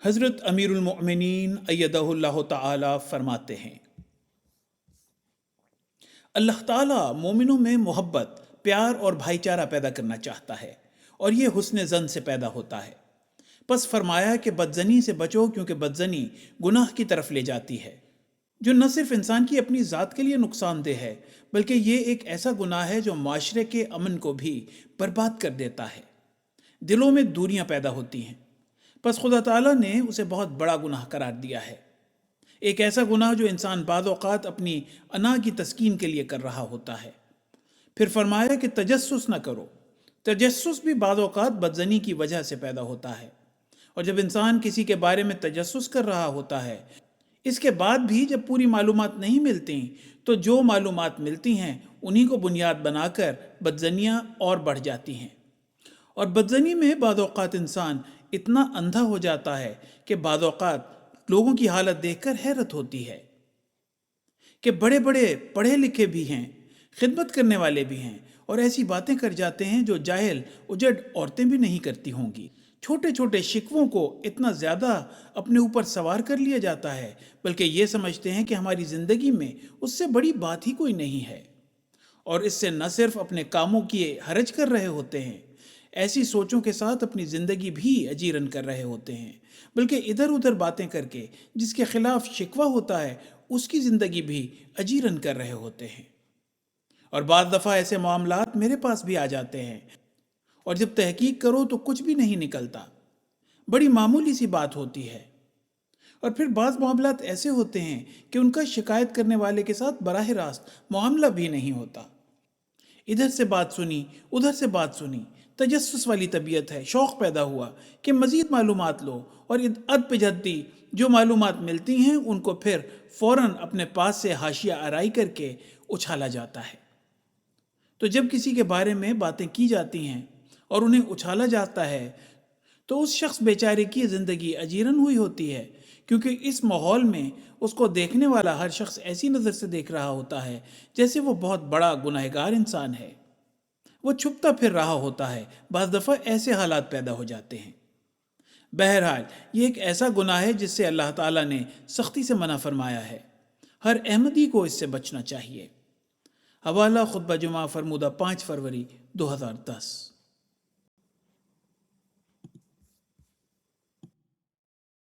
حضرت امیر المؤمنین ایدہ اللہ تعالی فرماتے ہیں، اللہ تعالیٰ مومنوں میں محبت، پیار اور بھائی چارہ پیدا کرنا چاہتا ہے، اور یہ حسن زن سے پیدا ہوتا ہے۔ پس فرمایا کہ بدزنی سے بچو، کیونکہ بدزنی گناہ کی طرف لے جاتی ہے، جو نہ صرف انسان کی اپنی ذات کے لیے نقصان دہ ہے، بلکہ یہ ایک ایسا گناہ ہے جو معاشرے کے امن کو بھی برباد کر دیتا ہے۔ دلوں میں دوریاں پیدا ہوتی ہیں، پس خدا تعالیٰ نے اسے بہت بڑا گناہ قرار دیا ہے۔ ایک ایسا گناہ جو انسان بعض اوقات اپنی انا کی تسکین کے لیے کر رہا ہوتا ہے۔ پھر فرمایا کہ تجسس نہ کرو۔ تجسس بھی بعض اوقات بدزنی کی وجہ سے پیدا ہوتا ہے، اور جب انسان کسی کے بارے میں تجسس کر رہا ہوتا ہے، اس کے بعد بھی جب پوری معلومات نہیں ملتی، تو جو معلومات ملتی ہیں انہی کو بنیاد بنا کر بدزنیاں اور بڑھ جاتی ہیں۔ اور بدزنی میں بعض اوقات انسان اتنا اندھا ہو جاتا ہے کہ بعض اوقات لوگوں کی حالت دیکھ کر حیرت ہوتی ہے کہ بڑے بڑے پڑھے لکھے بھی ہیں، خدمت کرنے والے بھی ہیں، اور ایسی باتیں کر جاتے ہیں جو جاہل اجڑ عورتیں بھی نہیں کرتی ہوں گی۔ چھوٹے چھوٹے شکووں کو اتنا زیادہ اپنے اوپر سوار کر لیا جاتا ہے، بلکہ یہ سمجھتے ہیں کہ ہماری زندگی میں اس سے بڑی بات ہی کوئی نہیں ہے، اور اس سے نہ صرف اپنے کاموں کی حرج کر رہے ہوتے ہیں، ایسی سوچوں کے ساتھ اپنی زندگی بھی اجیرن کر رہے ہوتے ہیں، بلکہ ادھر ادھر باتیں کر کے جس کے خلاف شکوہ ہوتا ہے اس کی زندگی بھی اجیرن کر رہے ہوتے ہیں۔ اور بعض دفعہ ایسے معاملات میرے پاس بھی آ جاتے ہیں، اور جب تحقیق کرو تو کچھ بھی نہیں نکلتا، بڑی معمولی سی بات ہوتی ہے۔ اور پھر بعض معاملات ایسے ہوتے ہیں کہ ان کا شکایت کرنے والے کے ساتھ براہ راست معاملہ بھی نہیں ہوتا۔ ادھر سے بات سنی، ادھر سے بات سنی، تجسس والی طبیعت ہے، شوق پیدا ہوا کہ مزید معلومات لو، اور اد پجدی جو معلومات ملتی ہیں ان کو پھر فوراً اپنے پاس سے حاشیہ آرائی کر کے اچھالا جاتا ہے۔ تو جب کسی کے بارے میں باتیں کی جاتی ہیں اور انہیں اچھالا جاتا ہے، تو اس شخص بیچارے کی زندگی اجیرن ہوئی ہوتی ہے، کیونکہ اس ماحول میں اس کو دیکھنے والا ہر شخص ایسی نظر سے دیکھ رہا ہوتا ہے جیسے وہ بہت بڑا گنہگار انسان ہے۔ وہ چھپتا پھر رہا ہوتا ہے، بعض دفعہ ایسے حالات پیدا ہو جاتے ہیں۔ بہرحال یہ ایک ایسا گناہ ہے جس سے اللہ تعالیٰ نے سختی سے منع فرمایا ہے۔ ہر احمدی کو اس سے بچنا چاہیے۔ حوالہ خطبہ جمعہ فرمودہ 5 فروری 2010۔